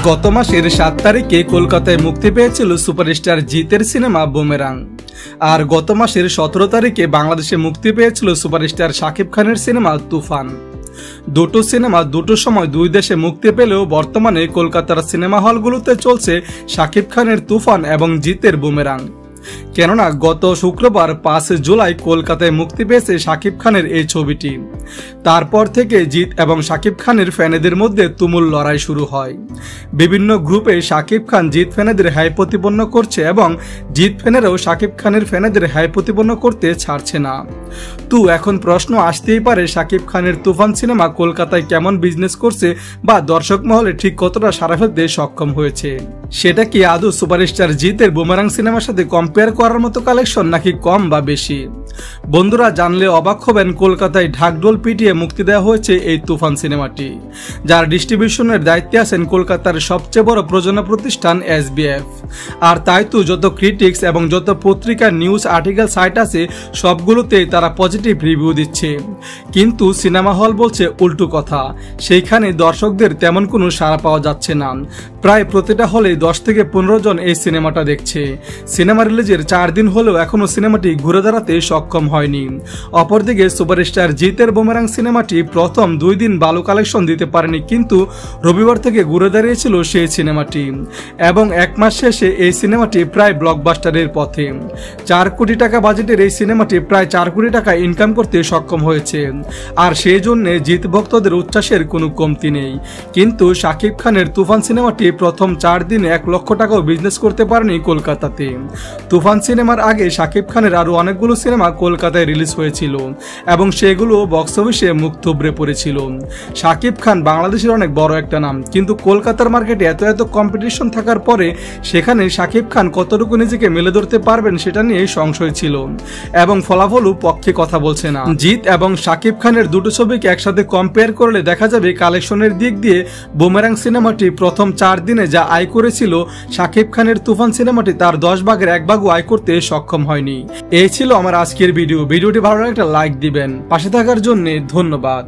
গত মাসের 7 তারিখে কলকাতায় মুক্তি পেয়েছিল সুপারস্টার জিতের সিনেমা বুমেরাং। আর গত মাসের 17 তারিখে বাংলাদেশে মুক্তি পেয়েছিল সুপারস্টার শাকিব খানের সিনেমা তুফান। দুটো সিনেমা দুটো সময় দুই দেশে মুক্তি পেলেও বর্তমানে কলকাতার সিনেমা হলগুলোতে চলছে শাকিব খানের তুফান এবং জিতের বুমেরাং। কেননা গত শুক্রবার 5 জুলাই কলকাতায় মুক্তি পেয়েছে শাকিব খানের এই ছবিটি। তারপর থেকে জিত এবং শাকিব খানের ফ্যানেদের মধ্যে তুমুল লড়াই শুরু হয়। বিভিন্ন গ্রুপে শাকিব খান জিত ফ্যানেদের হাই প্রতিপন্ন করছে এবং জিত ফ্যানেরাও শাকিব খানের ফ্যানেদের হাই প্রতিপন্ন করতে ছাড়ছে না। তো এখন প্রশ্ন আসতেই পারে, শাকিব খানের তুফান সিনেমা কলকাতায় কেমন বিজনেস করছে বা দর্শক মহলে ঠিক কতটা সাড়া ফেলতে সক্ষম হয়েছে। সেটা কি আদৌ সুপারস্টার জিতের বুমেরাং সিনেমার সাথে কম্পেয়ার করার মতো কালেকশন নাকি কম বা বেশি? বন্ধুরা, জানলে অবাক হবেন, কলকাতায় ঢাকঢোল পিটিয়ে মুক্তি দেওয়া হয়েছে এই তুফান সিনেমাটি, যার ডিস্ট্রিবিউশনের দায়িত্বে আছেন কলকাতার সবচেয়ে বড় প্রযোজনা প্রতিষ্ঠান SBF। আর তাই তো যত ক্রিটিক্স এবং যত পত্রিকা নিউজ আর্টিকেল সাইট আছে সবগুলোতেই তারা পজিটিভ রিভিউ দিচ্ছে। কিন্তু সিনেমা হল বলছে উল্টো কথা, সেইখানে দর্শকদের তেমন কোনো সাড়া পাওয়া যাচ্ছে না। প্রায় প্রতিটা হলে 10 থেকে 15 জন এই সিনেমাটা দেখছে। সিনেমা রিলিজের 4 দিন হলেও এখনো সিনেমাটি ঘুরে দাঁড়াতে সক্ষম হয়নি। অপরদিকে সুপারস্টার জিতের বুমেরাং সিনেমাটি প্রথম 2 দিন ভালো কালেকশন দিতে পারেনি, কিন্তু রবিবার থেকে ঘুরে দাঁড়িয়েছিল সেই সিনেমাটি এবং 1 মাস শেষে এই সিনেমাটি প্রায় ব্লকবাস্টারের পথে। 4 কোটি টাকা বাজেটের এই সিনেমাটি প্রায় 4 কোটি টাকা ইনকাম করতে সক্ষম হয়েছে। আর সেই জন্য জিত ভক্তদের উচ্ছ্বাসের কোনো কমতি নেই। কিন্তু শাকিব খানের তুফান সিনেমাটি প্রথম 4 দিনে 1 লক্ষ টাকাও বিজনেস করতে পারেনি কলকাতাতে। তুফান সিনেমার আগে শাকিব খানের আরো অনেকগুলো সিনেমা কলকাতায় রিলিজ হয়েছিল এবং সেগুলো বক্স অফিসে মুখ থুবড়ে পড়েছিল। শাকিব খান বাংলাদেশের অনেক বড় একটা নাম, কিন্তু কলকাতার মার্কেটে এত কম্পিটিশন থাকার পরে সেখানে শাকিব খান কতটুকু নিজেকে মেলে ধরতে পারবেন সেটা নিয়ে সংশয় ছিল এবং ফলাফলও পক্ষে কথা বলছে না। জিত এবং শাকিব খানের দুটো ছবিকে একসাথে কম্পেয়ার করলে দেখা যাবে কালেকশনের দিক দিয়ে বুমেরাং সিনেমাটি প্রথম 4 দিনে যা আয় করেছিল, শাকিব খানের তুফান সিনেমাটি তার 10 ভাগের 1 ভাগও আয় করতে সক্ষম হয়নি। এই ছিল আমার আজকের ভিডিওটি ভালো লাগলে একটা লাইক দিবেন। পাশে থাকার জন্য ধন্যবাদ।